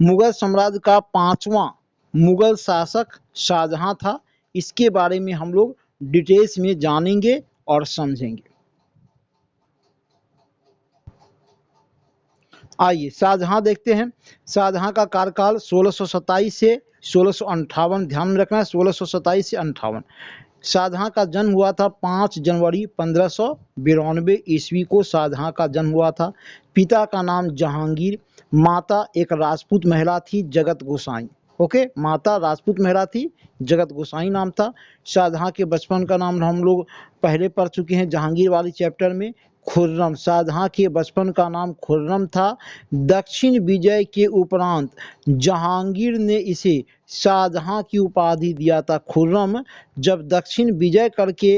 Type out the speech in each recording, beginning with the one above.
मुगल साम्राज्य का 5वां मुगल शासक शाहजहां था। इसके बारे में हम लोग डिटेल्स में जानेंगे और समझेंगे। आइए शाहजहां देखते हैं। शाहजहां का कार्यकाल 1627 से 1658, ध्यान में रखना है 1627 से 58। शाहजहां का जन्म हुआ था 5 जनवरी 1592 ईस्वी को शाहजहां का जन्म हुआ था। पिता का नाम जहांगीर, माता एक राजपूत महिला थी, जगत गोसाई। ओके, माता राजपूत महिला थी, जगत गोसाई नाम था। शाहजहां के बचपन का नाम हम लोग पहले पढ़ चुके हैं जहांगीर वाली चैप्टर में, खुर्रम। शाहजहां के बचपन का नाम खुर्रम था। दक्षिण विजय के उपरांत जहांगीर ने इसे शाहजहां की उपाधि दिया था खुर्रम। जब दक्षिण विजय करके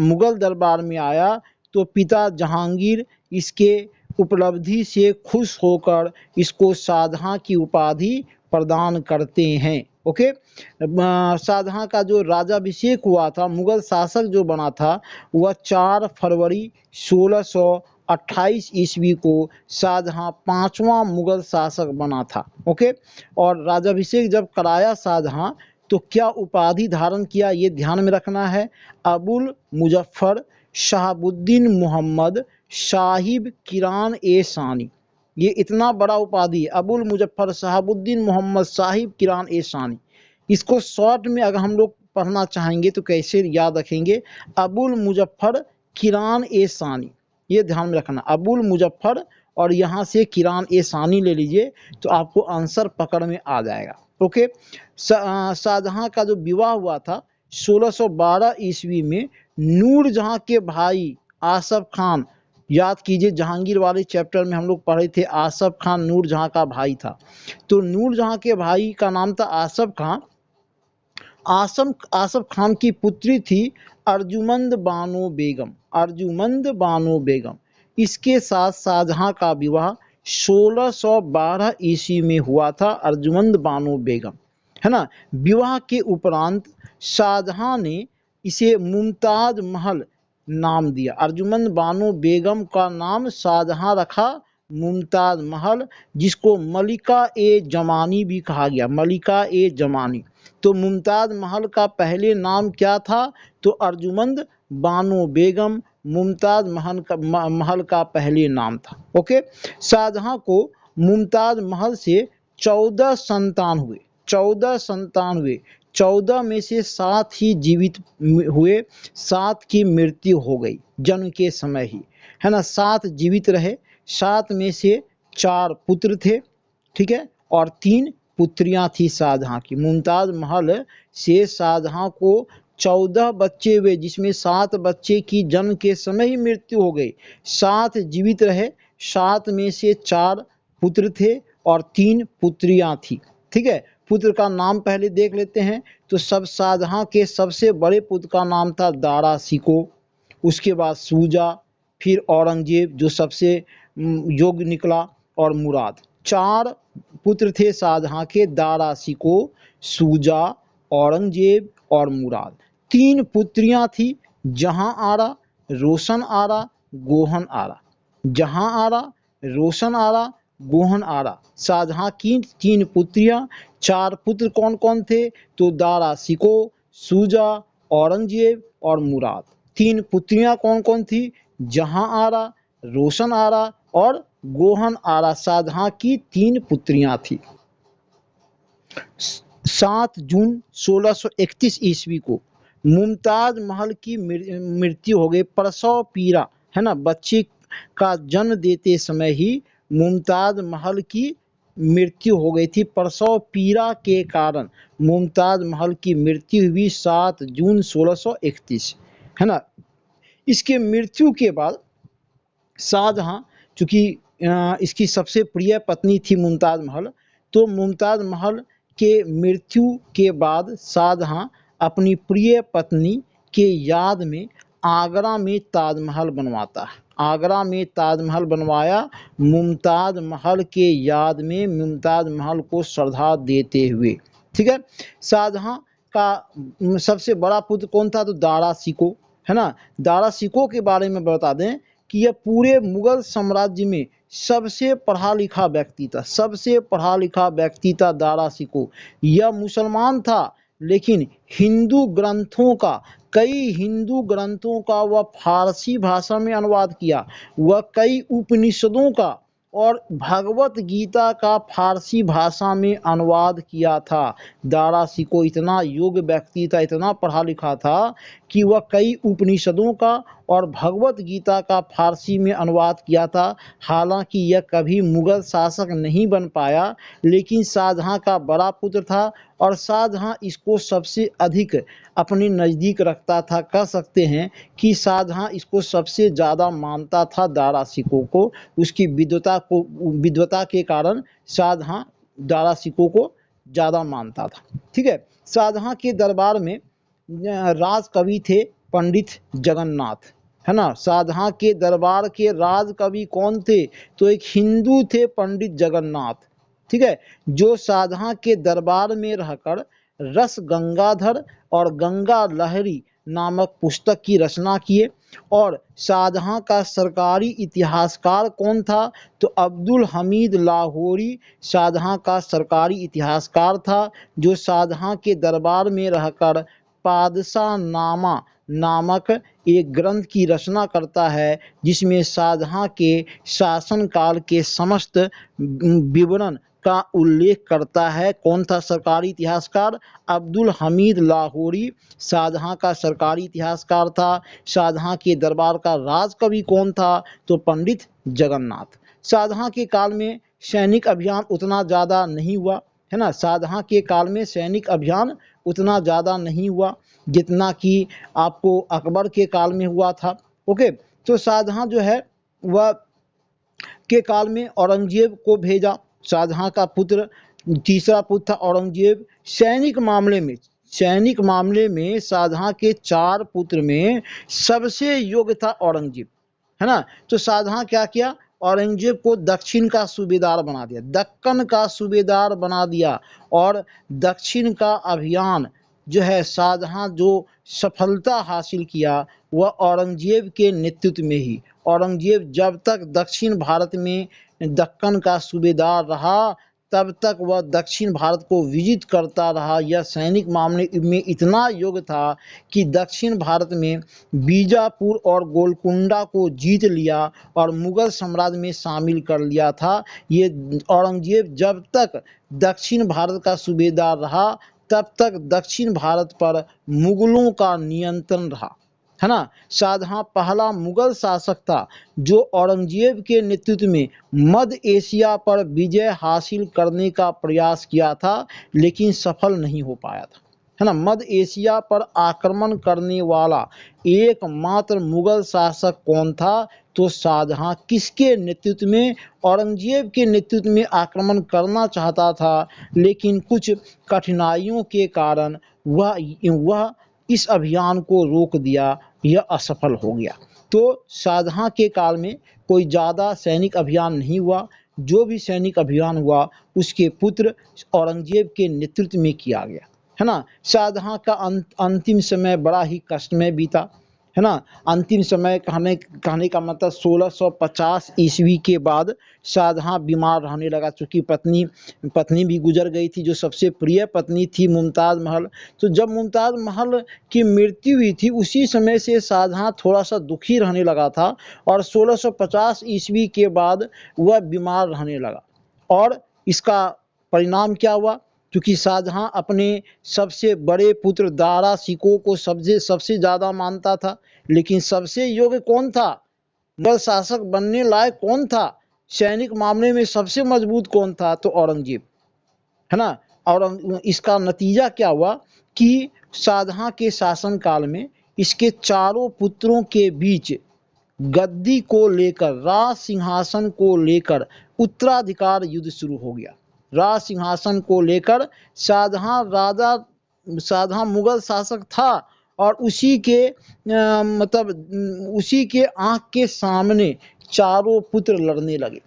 मुगल दरबार में आया तो पिता जहांगीर इसके उपलब्धि से खुश होकर इसको शाहजहां की उपाधि प्रदान करते हैं। ओके, शाहजहां का जो राजाभिषेक हुआ था, मुगल शासक जो बना था, वह 4 फरवरी 1628 ईस्वी को शाहजहां 5वां मुगल शासक बना था। ओके, और राजाभिषेक जब कराया शाहजहां तो क्या उपाधि धारण किया, ये ध्यान में रखना है। अबुल मुजफ्फर शहाबुद्दीन मोहम्मद साहिब किरान ए सानी। ये इतना बड़ा उपाधि, अबुल मुजफ्फर शहाबुद्दीन मोहम्मद साहिब किरान ए सानी। इसको शॉर्ट में अगर हम लोग पढ़ना चाहेंगे तो कैसे याद रखेंगे, अबुल मुजफ्फर किरान ए सानी, ये ध्यान में रखना। अबुल मुजफ्फर और यहाँ से किरान ए सानी ले लीजिए तो आपको आंसर पकड़ में आ जाएगा। ओके, शाहजहां का जो विवाह हुआ था 1612 ईस्वी में नूरजहां के भाई आसफ खान, याद कीजिए जहांगीर वाले चैप्टर में हम लोग पढ़े थे, आसफ खान नूरजहां का भाई था। तो नूरजहां के भाई का नाम था आसफ खान। आसफ खान की पुत्री थी अर्जुमंद बानो बेगम, अर्जुमंद बानो बेगम। इसके साथ शाहजहां का विवाह 1612 ईस्वी में हुआ था, अर्जुमंद बानो बेगम, है ना। विवाह के उपरांत शाहजहां ने इसे मुमताज महल नाम दिया। अर्जुमंद बानो बेगम का नाम शाहजहां रखा मुमताज महल, जिसको मलिका ए जमानी भी कहा गया, मलिका ए जमानी। तो मुमताज महल का पहले नाम क्या था, तो अर्जुमंद बानो बेगम मुमताज महल का पहले नाम था। ओके, शाहजहां को मुमताज महल से 14 संतान हुए, 14 संतान हुए। 14 में से 7 ही जीवित हुए, 7 की मृत्यु हो गई जन्म के समय ही, है ना। 7 जीवित रहे, 7 में से 4 पुत्र थे, ठीक है, और 3 पुत्रियां थी शाहजहां की। मुमताज महल से शाहजहां को 14 बच्चे हुए, जिसमें 7 बच्चे की जन्म के समय ही मृत्यु हो गई, 7 जीवित रहे, 7 में से 4 पुत्र थे और 3 पुत्रियां थी। ठीक है, पुत्र का नाम पहले देख लेते हैं। तो सब शाहजहां के सबसे बड़े पुत्र का नाम था दारा शिको, उसके बाद सूजा, फिर औरंगजेब जो सबसे योग्य निकला, और मुराद। 4 पुत्र थे शाहजहां के, दारा शिको, सूजा, औरंगजेब और मुराद। 3 पुत्रियां थी, जहां आरा, रोशन आरा, गोहन आरा। जहां आरा, रोशन आरा, गोहन आरा, शाहजहां की 3 पुत्रियां। 4 पुत्र कौन कौन थे, तो दारा शिको, सूजा, औरंगजेब और मुराद। 3 पुत्रियां कौन कौन थी, जहां आरा, रोशन आरा और गोहन आरा, शाहजहां की 3 पुत्रियां थी। 7 जून 1631 ईस्वी को मुमताज महल की मृत्यु हो गई, प्रसव पीड़ा, है ना। बच्चे का जन्म देते समय ही मुमताज महल की मृत्यु हो गई थी, प्रसव पीड़ा के कारण मुमताज महल की मृत्यु हुई 7 जून 1631, है ना। इसके मृत्यु के बाद शाहजहां, चूंकि इसकी सबसे प्रिय पत्नी थी मुमताज महल, तो मुमताज महल के मृत्यु के बाद शाहजहां अपनी प्रिय पत्नी के याद में आगरा में ताजमहल बनवाता है। आगरा में ताजमहल बनवाया, मुमताज महल के याद में, मुमताज महल को श्रद्धा देते हुए। ठीक है, शाहजहां का सबसे बड़ा पुत्र कौन था, तो दारा शिको, है ना। दारा शिको के बारे में बता दें कि यह पूरे मुगल साम्राज्य में सबसे पढ़ा लिखा व्यक्ति था, सबसे पढ़ा लिखा व्यक्ति था दारा शिकोह। यह मुसलमान था, लेकिन हिंदू ग्रंथों का, कई हिंदू ग्रंथों का वह फारसी भाषा में अनुवाद किया। वह कई उपनिषदों का और भगवत गीता का फारसी भाषा में अनुवाद किया था। दारा शिकोह इतना योग्य व्यक्ति था, इतना पढ़ा लिखा था कि वह कई उपनिषदों का और भगवत गीता का फारसी में अनुवाद किया था। हालांकि यह कभी मुगल शासक नहीं बन पाया, लेकिन शाहजहां का बड़ा पुत्र था और शाहजहां इसको सबसे अधिक अपने नज़दीक रखता था। कह सकते हैं कि शाहजहां इसको सबसे ज़्यादा मानता था दारा शिकोह को। उसकी विद्वता के कारण शाहजहां दारा शिकोह को ज़्यादा मानता था। ठीक है, शाहजहां के दरबार में राज कवि थे पंडित जगन्नाथ, है ना। शाहजहां के दरबार के राज कवि कौन थे? तो एक हिंदू थे पंडित जगन्नाथ, ठीक है, जो शाहजहां के दरबार में रहकर रस गंगाधर और गंगा लहरी नामक पुस्तक की रचना किए। और शाहजहां का सरकारी इतिहासकार कौन था? तो अब्दुल हमीद लाहौरी शाहजहां का सरकारी इतिहासकार था, जो शाहजहां के दरबार में रहकर पादशाह नामा नामक एक ग्रंथ की रचना करता है, जिसमें शाहजहां के शासनकाल के समस्त विवरण का उल्लेख करता है। कौन था सरकारी इतिहासकार? अब्दुल हमीद लाहौरी शाहजहां का सरकारी इतिहासकार था। शाहजहां के दरबार का राजकवि कौन था? तो पंडित जगन्नाथ। शाहजहां के काल में सैनिक अभियान उतना ज़्यादा नहीं हुआ, है ना। शाहजहां के काल में सैनिक अभियान उतना ज़्यादा नहीं हुआ जितना कि आपको अकबर के काल में हुआ था। ओके, तो शाहजहां जो है वह के काल में औरंगजेब को भेजा। शाहजहां का पुत्र, तीसरा पुत्र था औरंगजेब। सैनिक मामले में शाहजहां के 4 पुत्र में सबसे योग्य था औरंगजेब, है ना। तो शाहजहां क्या किया? औरंगजेब को दक्षिण का सूबेदार बना दिया, दक्कन का सूबेदार बना दिया। और दक्षिण का अभियान जो है शाहजहां जो सफलता हासिल किया वह औरंगजेब के नेतृत्व में ही। औरंगजेब जब तक दक्षिण भारत में दक्कन का सूबेदार रहा, तब तक वह दक्षिण भारत को विजित करता रहा। यह सैनिक मामले में इतना योग्य था कि दक्षिण भारत में बीजापुर और गोलकुंडा को जीत लिया और मुगल साम्राज्य में शामिल कर लिया था। ये औरंगजेब जब तक दक्षिण भारत का सूबेदार रहा, तब तक दक्षिण भारत पर मुगलों का नियंत्रण रहा, है ना। शाहजहां पहला मुगल शासक था जो औरंगजेब के नेतृत्व में मध्य एशिया पर विजय हासिल करने का प्रयास किया था, लेकिन सफल नहीं हो पाया था, है ना। मध्य एशिया पर आक्रमण करने वाला एकमात्र मुगल शासक कौन था? तो शाहजहां। किसके नेतृत्व में? औरंगजेब के नेतृत्व में आक्रमण करना चाहता था, लेकिन कुछ कठिनाइयों के कारण वह इस अभियान को रोक दिया, यह असफल हो गया। तो शाहजहां के काल में कोई ज़्यादा सैनिक अभियान नहीं हुआ। जो भी सैनिक अभियान हुआ उसके पुत्र औरंगजेब के नेतृत्व में किया गया, है ना। शाहजहां का अंतिम समय बड़ा ही कष्टमय बीता, है ना। अंतिम समय कहने का मतलब 1650 ईस्वी के बाद शाहजहां बीमार रहने लगा, चूँकि पत्नी भी गुजर गई थी, जो सबसे प्रिय पत्नी थी मुमताज़ महल। तो जब मुमताज़ महल की मृत्यु हुई थी, उसी समय से शाहजहां थोड़ा सा दुखी रहने लगा था और 1650 ईस्वी के बाद वह बीमार रहने लगा। और इसका परिणाम क्या हुआ? क्योंकि शाहजहां अपने सबसे बड़े पुत्र दारा शिकोह को सबसे ज़्यादा मानता था, लेकिन सबसे योग्य कौन था? मुगल शासक बनने लायक कौन था? सैनिक मामले में सबसे मजबूत कौन था? तो औरंगजेब, है ना। और इसका नतीजा क्या हुआ कि शाहजहां के शासनकाल में इसके चारों पुत्रों के बीच गद्दी को लेकर, राज सिंहासन को लेकर उत्तराधिकार युद्ध शुरू हो गया। राज सिंहासन को लेकर शाहजहां मुगल शासक था और उसी के आंख के सामने चारों पुत्र लड़ने लगे।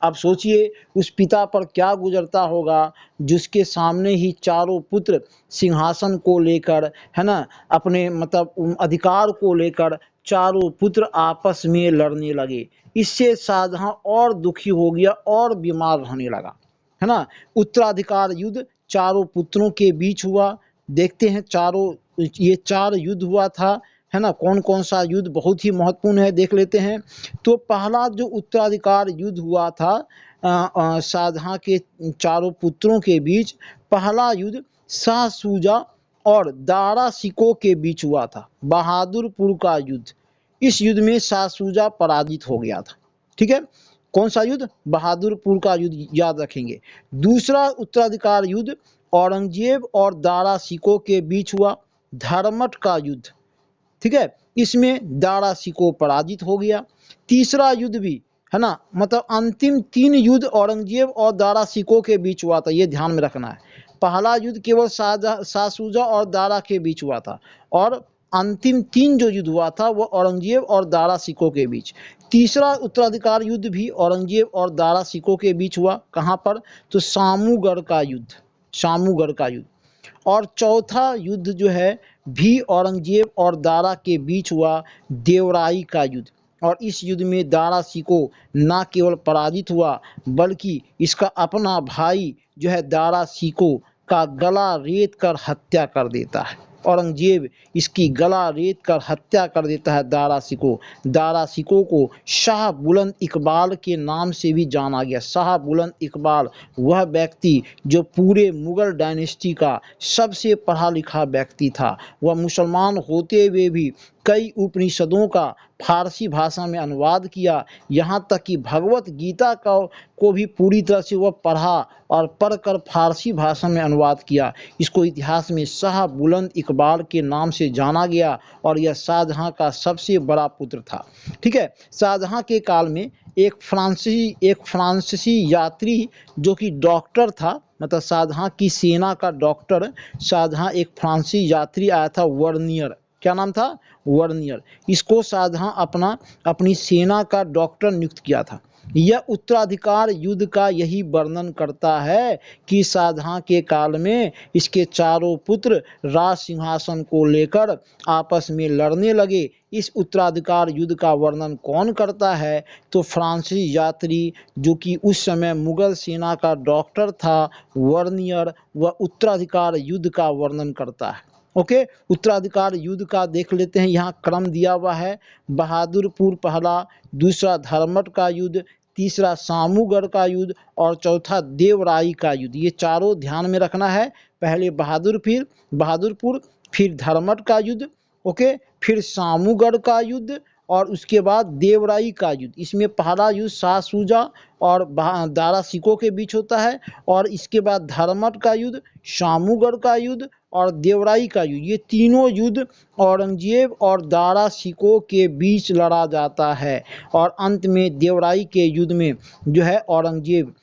अब सोचिए उस पिता पर क्या गुजरता होगा जिसके सामने ही चारों पुत्र सिंहासन को लेकर, है ना, अपने अधिकार को लेकर चारों पुत्र आपस में लड़ने लगे। इससे शाहजहां और दुखी हो गया और बीमार रहने लगा, है ना। उत्तराधिकार युद्ध चारों पुत्रों के बीच हुआ। देखते हैं ये 4 युद्ध हुआ था, है ना। कौन कौन सा युद्ध बहुत ही महत्वपूर्ण है, देख लेते हैं। तो पहला जो उत्तराधिकार युद्ध हुआ था शाहजहां के चारों पुत्रों के बीच, पहला युद्ध शाह शुजा और दारा शिकोह के बीच हुआ था, बहादुरपुर का युद्ध। इस युद्ध में शाह शुजा पराजित हो गया था, ठीक है। कौन सा युद्ध? बहादुरपुर का युद्ध, याद रखेंगे। दूसरा उत्तराधिकार युद्ध औरंगजेब और दारा शिकोह के बीच हुआ, धर्मट का युद्ध, ठीक है। इसमें दारा शिकोह पराजित हो गया। तीसरा युद्ध भी, है ना, मतलब अंतिम 3 युद्ध औरंगजेब और दारा शिकोह के बीच हुआ था, ये ध्यान में रखना है। पहला युद्ध केवल शाह शुजा और दारा के बीच हुआ था, और अंतिम 3 जो युद्ध हुआ था वो औरंगजेब और दारा शिकोह के बीच। तीसरा उत्तराधिकार युद्ध भी औरंगजेब और दारा शिकोह के बीच हुआ, कहाँ पर? तो सामूगढ़ का युद्ध, सामूगढ़ का युद्ध। और चौथा युद्ध जो है भी औरंगजेब और दारा के बीच हुआ, देवराई का युद्ध। और इस युद्ध में दारा शिकोह न केवल पराजित हुआ, बल्कि इसका अपना भाई जो है दारा शिकोह का गला रेत कर हत्या कर देता है। औरंगजेब इसकी गला रेत कर हत्या कर देता है दारा शिकोह। दारा शिकोह को शाह बुलंद इकबाल के नाम से भी जाना गया। शाह बुलंद इकबाल वह व्यक्ति जो पूरे मुगल डायनेस्टी का सबसे पढ़ा लिखा व्यक्ति था। वह मुसलमान होते हुए भी कई उपनिषदों का फारसी भाषा में अनुवाद किया, यहाँ तक कि भगवत गीता को भी पूरी तरह से वह पढ़ा और पढ़कर फारसी भाषा में अनुवाद किया। इसको इतिहास में शाह बुलंद इकबाल के नाम से जाना गया, और यह शाहजहां का सबसे बड़ा पुत्र था, ठीक है। शाहजहां के काल में एक फ्रांसीसी यात्री जो कि डॉक्टर था, मतलब शाहजहां की सेना का डॉक्टर, शाहजहां एक फ्रांसीसी यात्री आया था, वर्नियर। क्या नाम था? वर्नियर। इसको शाहजहां अपनी सेना का डॉक्टर नियुक्त किया था। यह उत्तराधिकार युद्ध का यही वर्णन करता है कि शाहजहां के काल में इसके चारों पुत्र राज सिंहासन को लेकर आपस में लड़ने लगे। इस उत्तराधिकार युद्ध का वर्णन कौन करता है? तो फ्रांसीसी यात्री जो कि उस समय मुगल सेना का डॉक्टर था, वर्नियर, वह उत्तराधिकार युद्ध का वर्णन करता है। ओके, उत्तराधिकार युद्ध का देख लेते हैं, यहाँ क्रम दिया हुआ है। बहादुरपुर पहला, दूसरा धर्मट का युद्ध, तीसरा सामूगढ़ का युद्ध और चौथा देवराई का युद्ध। ये चारों ध्यान में रखना है। पहले बहादुरपुर, फिर धर्मट का युद्ध, ओके, फिर सामूगढ़ का युद्ध और उसके बाद देवराई का युद्ध। इसमें पहला युद्ध शाह शुजा और दारा शिकोह के बीच होता है, और इसके बाद धर्मट का युद्ध, सामूगढ़ का युद्ध और देवराई का युद्ध। ये तीनों युद्ध औरंगजेब और दारा शिकोह के बीच लड़ा जाता है, और अंत में देवराई के युद्ध में जो है औरंगजेब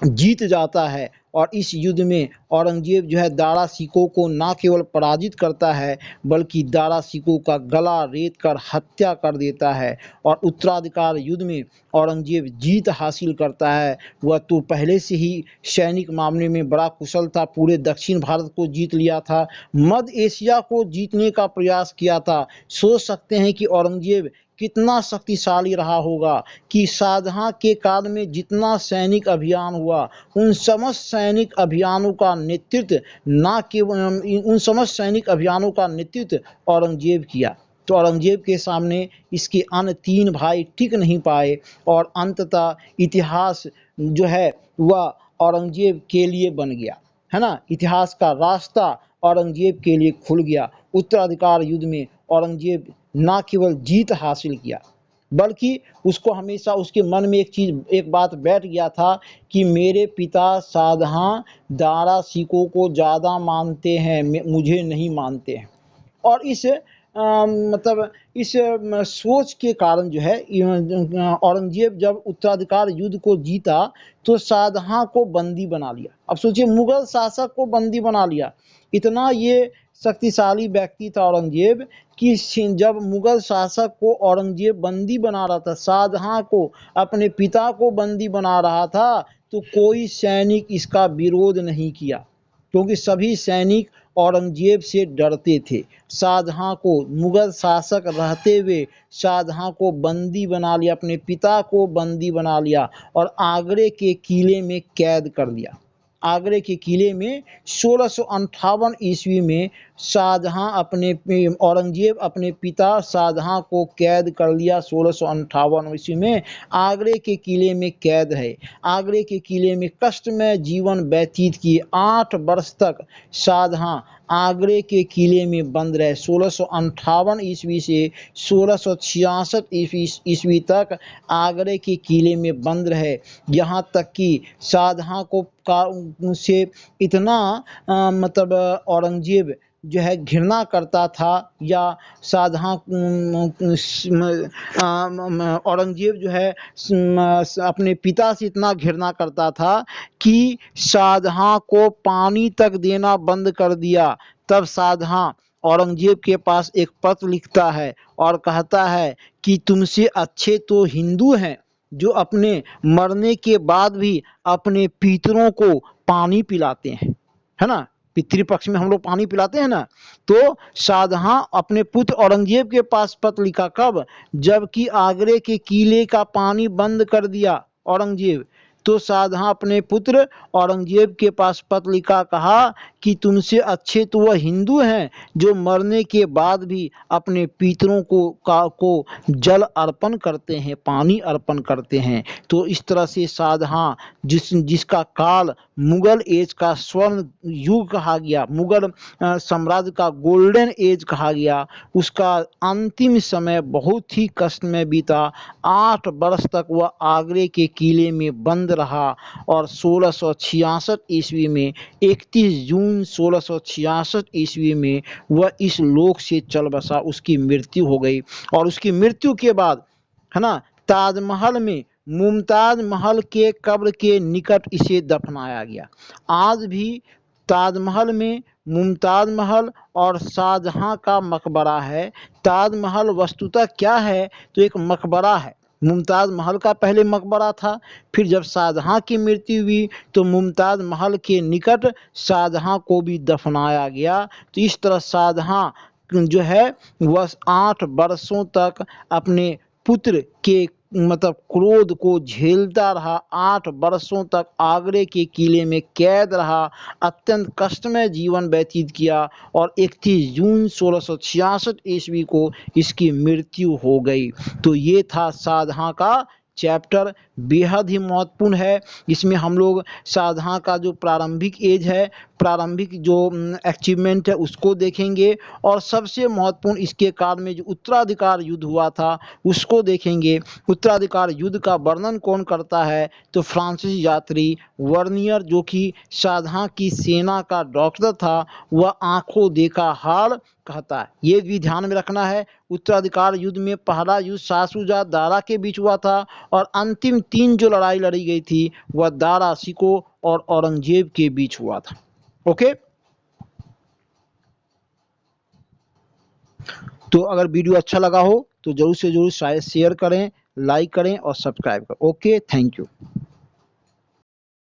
जीत जाता है। और इस युद्ध में औरंगजेब जो है दारा शिकोह को न केवल पराजित करता है, बल्कि दारा शिकोह का गला रेत कर हत्या कर देता है। और उत्तराधिकार युद्ध में औरंगजेब जीत हासिल करता है। वह तो पहले से ही सैनिक मामले में बड़ा कुशल था, पूरे दक्षिण भारत को जीत लिया था, मध्य एशिया को जीतने का प्रयास किया था। सोच सकते हैं कि औरंगजेब कितना शक्तिशाली रहा होगा कि शाहजहां के काल में जितना सैनिक अभियान हुआ, उन समस्त सैनिक अभियानों का नेतृत्व औरंगजेब किया। तो औरंगजेब के सामने इसके अन्य 3 भाई टिक नहीं पाए, और अंततः इतिहास जो है वह औरंगजेब के लिए बन गया, है ना। इतिहास का रास्ता औरंगजेब के लिए खुल गया। उत्तराधिकार युद्ध में औरंगजेब न केवल जीत हासिल किया, बल्कि उसको हमेशा उसके मन में एक बात बैठ गया था कि मेरे पिता शाहजहां दारा शिकोह को ज़्यादा मानते हैं, मुझे नहीं मानते हैं। और इस सोच के कारण जो है औरंगजेब जब उत्तराधिकार युद्ध को जीता तो शाहजहां को बंदी बना लिया। अब सोचिए, मुगल शासक को बंदी बना लिया। इतना ये शक्तिशाली व्यक्ति था औरंगजेब कि जब मुगल शासक को औरंगजेब बंदी बना रहा था, शाहजहां को, अपने पिता को बंदी बना रहा था, तो कोई सैनिक इसका विरोध नहीं किया। क्योंकि सभी सैनिक औरंगजेब से डरते थे। शाहजहां को मुगल शासक रहते हुए शाहजहां को बंदी बना लिया, अपने पिता को बंदी बना लिया और आगरे के किले में कैद कर लिया। आगरे के किले में 1658 ईस्वी में शाहजहां औरंगजेब अपने पिता शाहजहां को कैद कर लिया। 1658 ईस्वी में आगरे के किले में कैद है। आगरे के किले में कष्टमय जीवन व्यतीत किए। 8 वर्ष तक शाहजहां आगरे के किले में बंद रहे। 1658 ईस्वी से 1666 ईस्वी तक आगरे के किले में बंद रहे। यहाँ तक कि शाहजहां को से इतना मतलब औरंगजेब जो है घृणा करता था, या शाहजहां औरंगजेब जो है अपने पिता से इतना घृणा करता था कि शाहजहां को पानी तक देना बंद कर दिया। तब शाहजहां औरंगजेब के पास एक पत्र लिखता है और कहता है कि तुमसे अच्छे तो हिंदू हैं जो अपने मरने के बाद भी अपने पितरों को पानी पिलाते हैं, है ना। पितृपक्ष में हम लोग पानी पिलाते हैं ना। तो शाहजहां अपने पुत्र औरंगजेब के पास पत्र लिखा, कब? जबकि आगरे के किले का पानी बंद कर दिया औरंगजेब। तो शाहजहां अपने पुत्र औरंगजेब के पास पत्र लिखा, कहा कि तुमसे अच्छे तो वह हिंदू हैं जो मरने के बाद भी अपने पितरों को जल अर्पण करते हैं, पानी अर्पण करते हैं। तो इस तरह से शाहजहां जिसका काल मुगल एज का स्वर्ण युग कहा गया, मुगल साम्राज्य का गोल्डन एज कहा गया, उसका अंतिम समय बहुत ही कष्ट में बीता। 8 वर्ष तक वह आगरे के किले में बंद रहा और 1666 ईस्वी में 31 जून 1666 ईस्वी में वह इस लोक से चल बसा। उसकी मृत्यु हो गई और उसकी मृत्यु के बाद, है ना, ताजमहल में मुमताज महल के कब्र के निकट इसे दफनाया गया। आज भी ताजमहल में मुमताज महल और शाहजहां का मकबरा है। ताजमहल वस्तुतः क्या है? तो एक मकबरा है। मुमताज महल का पहले मकबरा था, फिर जब शाहजहां की मृत्यु हुई तो मुमताज महल के निकट शाहजहां को भी दफनाया गया। तो इस तरह शाहजहां जो है वह 8 वर्षों तक अपने पुत्र के मतलब क्रोध को झेलता रहा। 8 वर्षों तक आगरे के किले में कैद रहा, अत्यंत कष्टमय जीवन व्यतीत किया और 31 जून 1666 ईस्वी को इसकी मृत्यु हो गई। तो ये था शाहजहां का चैप्टर, बेहद ही महत्वपूर्ण है। इसमें हम लोग शाहजहां का जो प्रारंभिक एज है, प्रारंभिक जो अचीवमेंट है उसको देखेंगे और सबसे महत्वपूर्ण इसके काल में जो उत्तराधिकार युद्ध हुआ था उसको देखेंगे। उत्तराधिकार युद्ध का वर्णन कौन करता है? तो फ्रांसीसी यात्री वर्नियर, जो कि शाहजहां की सेना का डॉक्टर था, वह आंखों देखा हाल कहता है। ये भी ध्यान में रखना है। उत्तराधिकार युद्ध में पहला युद्ध शाह शुजा दारा के बीच हुआ था और अंतिम 3 जो लड़ाई लड़ी गई थी वह दारा शिकोह और औरंगजेब के बीच हुआ था। ओके, तो अगर वीडियो अच्छा लगा हो तो जरूर से जरूर शेयर करें, लाइक करें और सब्सक्राइब करें। Okay, thank you.